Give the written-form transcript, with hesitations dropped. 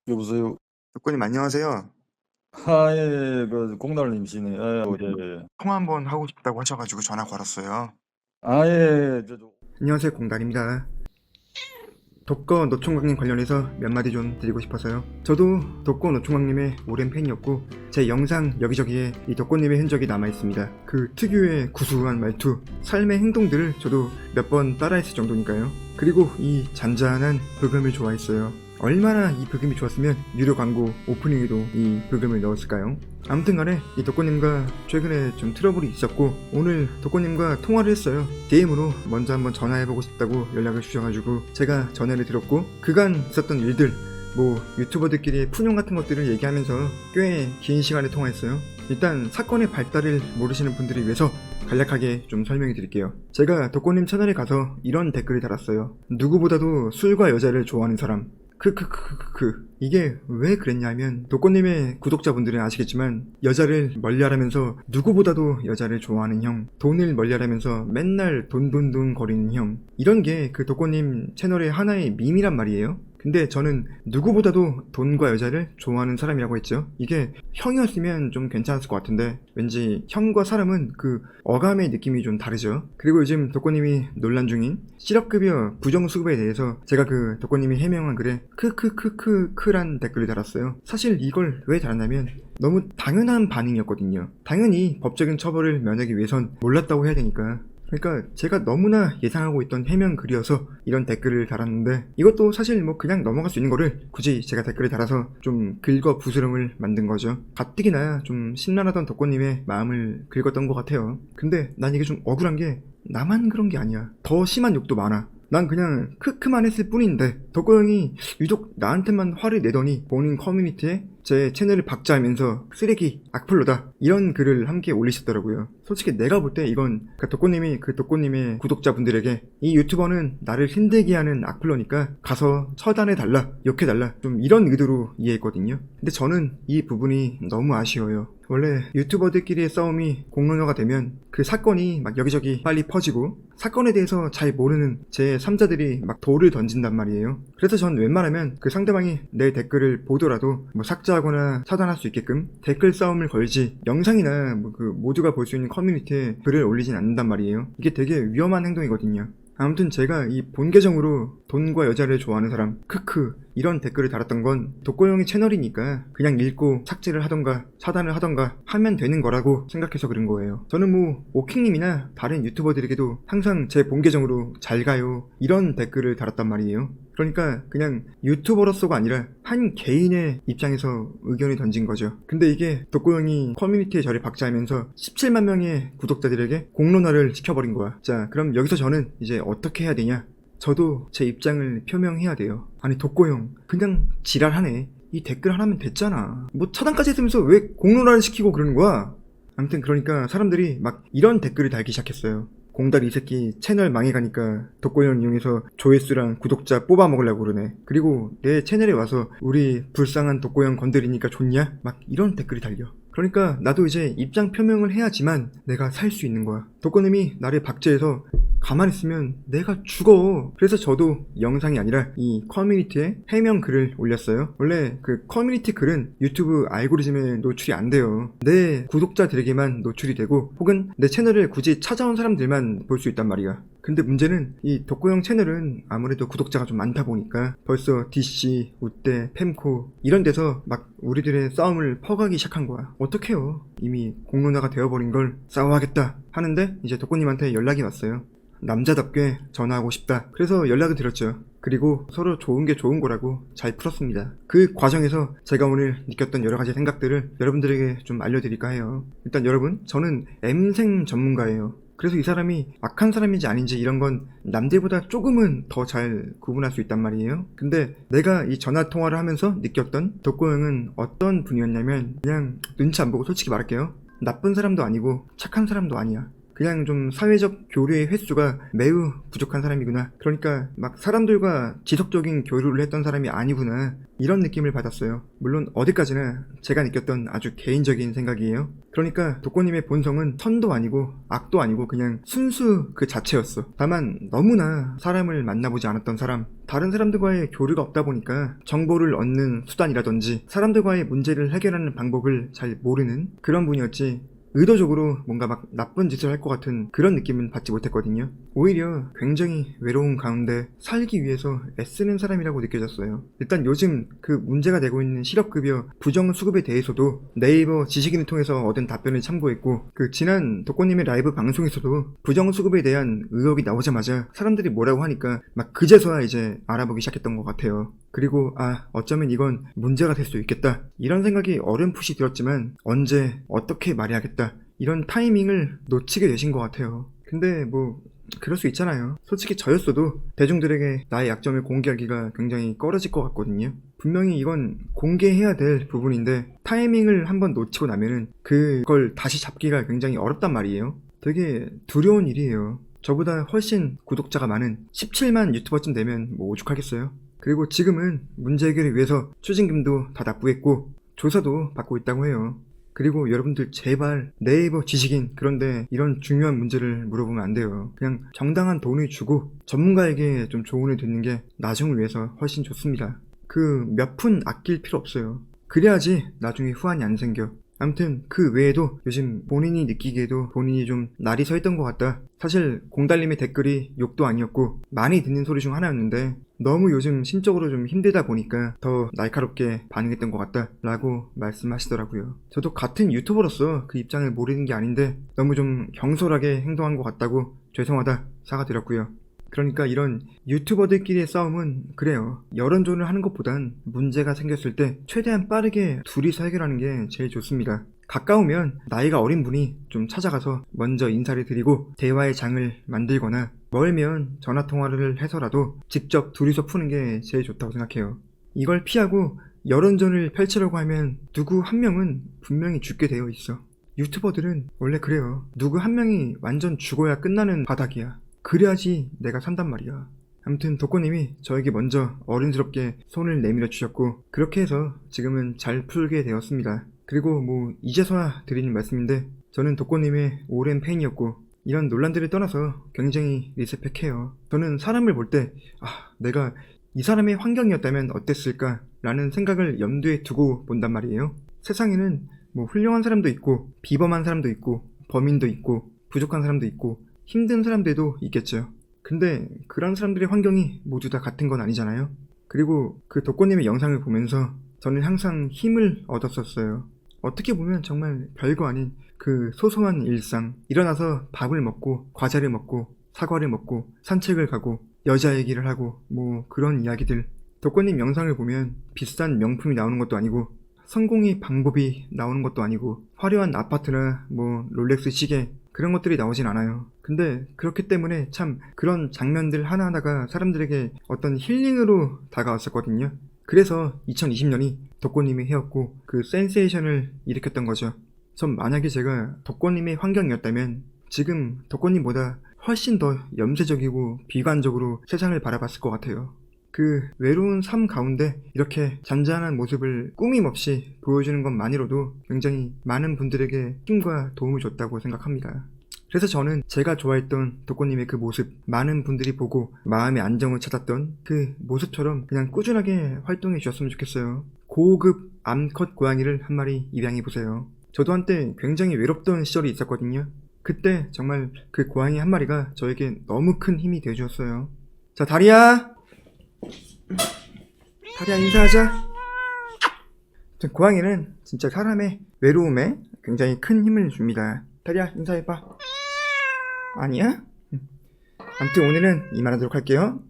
여보세요? 덕분님 안녕하세요. 아 예예. 공달님이시네. 예. 통화 한번 하고 싶다고 하셔 가지고 전화 걸었어요. 아 예예. 안녕하세요. 공달입니다. 독거 노총각님 관련해서 몇 마디 좀 드리고 싶어서요. 저도 독거 노총각님의 오랜 팬이었고 제 영상 여기저기에 이 독거님의 흔적이 남아있습니다. 그 특유의 구수한 말투, 삶의 행동들을 저도 몇 번 따라했을 정도니까요. 그리고 이 잔잔한 브금을 좋아했어요. 얼마나 이 브금이 좋았으면 유료 광고 오프닝에도 이 브금을 넣었을까요? 아무튼간에 이 덕고님과 최근에 좀 트러블이 있었고 오늘 덕고님과 통화를 했어요. DM으로 먼저 한번 전화해보고 싶다고 연락을 주셔가지고 제가 전화를 드렸고 그간 있었던 일들 뭐 유튜버들끼리 푸념 같은 것들을 얘기하면서 꽤 긴 시간을 통화했어요. 일단 사건의 발달을 모르시는 분들을 위해서 간략하게 좀 설명해 드릴게요. 제가 덕고님 채널에 가서 이런 댓글을 달았어요. 누구보다도 술과 여자를 좋아하는 사람. 이게 왜 그랬냐면 독거님의 구독자분들은 아시겠지만 여자를 멀리하라면서 누구보다도 여자를 좋아하는 형, 돈을 멀리하라면서 맨날 돈 거리는 형, 이런 게 그 독거님 채널의 하나의 밈이란 말이에요. 근데 저는 누구보다도 돈과 여자를 좋아하는 사람이라고 했죠. 이게 형이었으면 좀 괜찮았을 것 같은데 왠지 형과 사람은 그 어감의 느낌이 좀 다르죠. 그리고 요즘 덕고님이 논란 중인 실업급여 부정수급에 대해서 제가 그 덕고님이 해명한 글에 크크크크크란 댓글을 달았어요. 사실 이걸 왜 달았냐면 너무 당연한 반응이었거든요. 당연히 법적인 처벌을 면하기 위해선 몰랐다고 해야 되니까. 그러니까 제가 너무나 예상하고 있던 해명 글이어서 이런 댓글을 달았는데 이것도 사실 뭐 그냥 넘어갈 수 있는 거를 굳이 제가 댓글을 달아서 좀 긁어 부스럼을 만든 거죠. 가뜩이나 좀 심란하던 덕고님의 마음을 긁었던 것 같아요. 근데 난 이게 좀 억울한 게 나만 그런 게 아니야. 더 심한 욕도 많아. 난 그냥 크크만 했을 뿐인데 덕고 형이 유독 나한테만 화를 내더니 본인 커뮤니티에 제 채널을 박자하면서 쓰레기, 악플러다 이런 글을 함께 올리셨더라고요. 솔직히 내가 볼 때 이건 덕고님이 그 덕고님의 구독자분들에게 이 유튜버는 나를 힘들게 하는 악플러니까 가서 처단해달라, 욕해달라 좀 이런 의도로 이해했거든요. 근데 저는 이 부분이 너무 아쉬워요. 원래 유튜버들끼리의 싸움이 공론화가 되면 그 사건이 막 여기저기 빨리 퍼지고 사건에 대해서 잘 모르는 제 3자들이 막 돌을 던진단 말이에요. 그래서 전 웬만하면 그 상대방이 내 댓글을 보더라도 뭐 삭제하거나 차단할 수 있게끔 댓글 싸움을 걸지 영상이나 뭐 그 모두가 볼 수 있는 커뮤니티에 글을 올리진 않는단 말이에요. 이게 되게 위험한 행동이거든요. 아무튼 제가 이 본 계정으로 돈과 여자를 좋아하는 사람 크크 이런 댓글을 달았던 건 독고형의 채널이니까 그냥 읽고 삭제를 하던가 차단을 하던가 하면 되는 거라고 생각해서 그런 거예요. 저는 뭐 오킹님이나 다른 유튜버들에게도 항상 제 본 계정으로 잘 가요 이런 댓글을 달았단 말이에요. 그러니까 그냥 유튜버로서가 아니라 한 개인의 입장에서 의견을 던진 거죠. 근데 이게 독고형이 커뮤니티에 저를 박제하면서 17만 명의 구독자들에게 공론화를 시켜버린 거야. 자, 그럼 여기서 저는 이제 어떻게 해야 되냐? 저도 제 입장을 표명해야 돼요. 아니 독고형 그냥 지랄하네. 이 댓글 하나면 됐잖아. 뭐 차단까지 했으면서 왜 공론화를 시키고 그러는 거야? 아무튼 그러니까 사람들이 막 이런 댓글을 달기 시작했어요. 공달 이 새끼 채널 망해가니까 독고형 이용해서 조회수랑 구독자 뽑아 먹으려고 그러네. 그리고 내 채널에 와서 우리 불쌍한 독고형 건드리니까 좋냐? 막 이런 댓글이 달려. 그러니까 나도 이제 입장 표명을 해야지만 내가 살 수 있는 거야. 독고님이 나를 박제해서 가만히 있으면 내가 죽어. 그래서 저도 영상이 아니라 이 커뮤니티에 해명 글을 올렸어요. 원래 그 커뮤니티 글은 유튜브 알고리즘에 노출이 안 돼요. 내 구독자들에게만 노출이 되고 혹은 내 채널을 굳이 찾아온 사람들만 볼 수 있단 말이야. 근데 문제는 이 독고형 채널은 아무래도 구독자가 좀 많다 보니까 벌써 DC, 우대, 팸코 이런 데서 막 우리들의 싸움을 퍼가기 시작한 거야. 어떡해요. 이미 공론화가 되어버린 걸 싸워야겠다 하는데 이제 독고님한테 연락이 왔어요. 남자답게 전화하고 싶다. 그래서 연락을 드렸죠. 그리고 서로 좋은 게 좋은 거라고 잘 풀었습니다. 그 과정에서 제가 오늘 느꼈던 여러 가지 생각들을 여러분들에게 좀 알려드릴까 해요. 일단 여러분, 저는 M생 전문가예요. 그래서 이 사람이 악한 사람인지 아닌지 이런 건 남들보다 조금은 더 잘 구분할 수 있단 말이에요. 근데 내가 이 전화 통화를 하면서 느꼈던 독고형은 어떤 분이었냐면 그냥 눈치 안 보고 솔직히 말할게요. 나쁜 사람도 아니고 착한 사람도 아니야. 그냥 좀 사회적 교류의 횟수가 매우 부족한 사람이구나. 그러니까 막 사람들과 지속적인 교류를 했던 사람이 아니구나. 이런 느낌을 받았어요. 물론 어디까지나 제가 느꼈던 아주 개인적인 생각이에요. 그러니까 독고님의 본성은 선도 아니고 악도 아니고 그냥 순수 그 자체였어. 다만 너무나 사람을 만나보지 않았던 사람, 다른 사람들과의 교류가 없다 보니까 정보를 얻는 수단이라든지 사람들과의 문제를 해결하는 방법을 잘 모르는 그런 분이었지, 의도적으로 뭔가 막 나쁜 짓을 할 것 같은 그런 느낌은 받지 못했거든요. 오히려 굉장히 외로운 가운데 살기 위해서 애쓰는 사람이라고 느껴졌어요. 일단 요즘 그 문제가 되고 있는 실업급여 부정수급에 대해서도 네이버 지식인을 통해서 얻은 답변을 참고했고, 그 지난 독고님의 라이브 방송에서도 부정수급에 대한 의혹이 나오자마자 사람들이 뭐라고 하니까 막 그제서야 이제 알아보기 시작했던 것 같아요. 그리고 어쩌면 이건 문제가 될 수 있겠다, 이런 생각이 어렴풋이 들었지만 언제 어떻게 말해야겠다, 이런 타이밍을 놓치게 되신 것 같아요. 근데 뭐 그럴 수 있잖아요. 솔직히 저였어도 대중들에게 나의 약점을 공개하기가 굉장히 꺼려질 것 같거든요. 분명히 이건 공개해야 될 부분인데 타이밍을 한번 놓치고 나면은 그걸 다시 잡기가 굉장히 어렵단 말이에요. 되게 두려운 일이에요. 저보다 훨씬 구독자가 많은 17만 유튜버쯤 되면 뭐 오죽하겠어요. 그리고 지금은 문제 해결을 위해서 추징금도 다 납부했고 조사도 받고 있다고 해요. 그리고 여러분들 제발 네이버 지식인 그런데 이런 중요한 문제를 물어보면 안 돼요. 그냥 정당한 돈을 주고 전문가에게 좀 조언을 듣는 게 나중을 위해서 훨씬 좋습니다. 그 몇 푼 아낄 필요 없어요. 그래야지 나중에 후환이 안 생겨. 아무튼 그 외에도 요즘 본인이 느끼기에도 본인이 좀 날이 서 있던 것 같다. 사실 공달님의 댓글이 욕도 아니었고 많이 듣는 소리 중 하나였는데 너무 요즘 심적으로 좀 힘들다 보니까 더 날카롭게 반응했던 것 같다 라고 말씀하시더라고요. 저도 같은 유튜버로서 그 입장을 모르는 게 아닌데 너무 좀 경솔하게 행동한 것 같다고 죄송하다 사과드렸고요. 그러니까 이런 유튜버들끼리의 싸움은 그래요. 여론전을 하는 것보단 문제가 생겼을 때 최대한 빠르게 둘이서 해결하는 게 제일 좋습니다. 가까우면 나이가 어린 분이 좀 찾아가서 먼저 인사를 드리고 대화의 장을 만들거나, 멀면 전화통화를 해서라도 직접 둘이서 푸는 게 제일 좋다고 생각해요. 이걸 피하고 여론전을 펼치려고 하면 누구 한 명은 분명히 죽게 되어 있어. 유튜버들은 원래 그래요. 누구 한 명이 완전 죽어야 끝나는 바닥이야. 그래야지 내가 산단 말이야. 아무튼 독고님이 저에게 먼저 어른스럽게 손을 내밀어 주셨고 그렇게 해서 지금은 잘 풀게 되었습니다. 그리고 뭐 이제서야 드리는 말씀인데 저는 독고님의 오랜 팬이었고 이런 논란들을 떠나서 굉장히 리스펙해요. 저는 사람을 볼 때 내가 이 사람의 환경이었다면 어땠을까 라는 생각을 염두에 두고 본단 말이에요. 세상에는 뭐 훌륭한 사람도 있고 비범한 사람도 있고 범인도 있고 부족한 사람도 있고 힘든 사람들도 있겠죠. 근데 그런 사람들의 환경이 모두 다 같은 건 아니잖아요. 그리고 그 독고님의 영상을 보면서 저는 항상 힘을 얻었었어요. 어떻게 보면 정말 별거 아닌 그 소소한 일상, 일어나서 밥을 먹고 과자를 먹고 사과를 먹고 산책을 가고 여자 얘기를 하고 뭐 그런 이야기들. 독고님 영상을 보면 비싼 명품이 나오는 것도 아니고 성공의 방법이 나오는 것도 아니고 화려한 아파트나 뭐 롤렉스 시계 그런 것들이 나오진 않아요. 근데 그렇기 때문에 참 그런 장면들 하나하나가 사람들에게 어떤 힐링으로 다가왔었거든요. 그래서 2020년이 독고님이 해였고 그 센세이션을 일으켰던 거죠. 전 만약에 제가 독고님의 환경이었다면 지금 독고님보다 훨씬 더 염세적이고 비관적으로 세상을 바라봤을 것 같아요. 그 외로운 삶 가운데 이렇게 잔잔한 모습을 꾸밈없이 보여주는 것만으로도 굉장히 많은 분들에게 힘과 도움을 줬다고 생각합니다. 그래서 저는 제가 좋아했던 독고님의 그 모습, 많은 분들이 보고 마음의 안정을 찾았던 그 모습처럼 그냥 꾸준하게 활동해 주셨으면 좋겠어요. 고급 암컷 고양이를 한 마리 입양해보세요. 저도 한때 굉장히 외롭던 시절이 있었거든요. 그때 정말 그 고양이 한 마리가 저에게 너무 큰 힘이 되어주었어요. 자, 다리야! 다리야, 인사하자. 고양이는 진짜 사람의 외로움에 굉장히 큰 힘을 줍니다. 다리야, 인사해봐. 아니야? 아무튼 오늘은 이만하도록 할게요.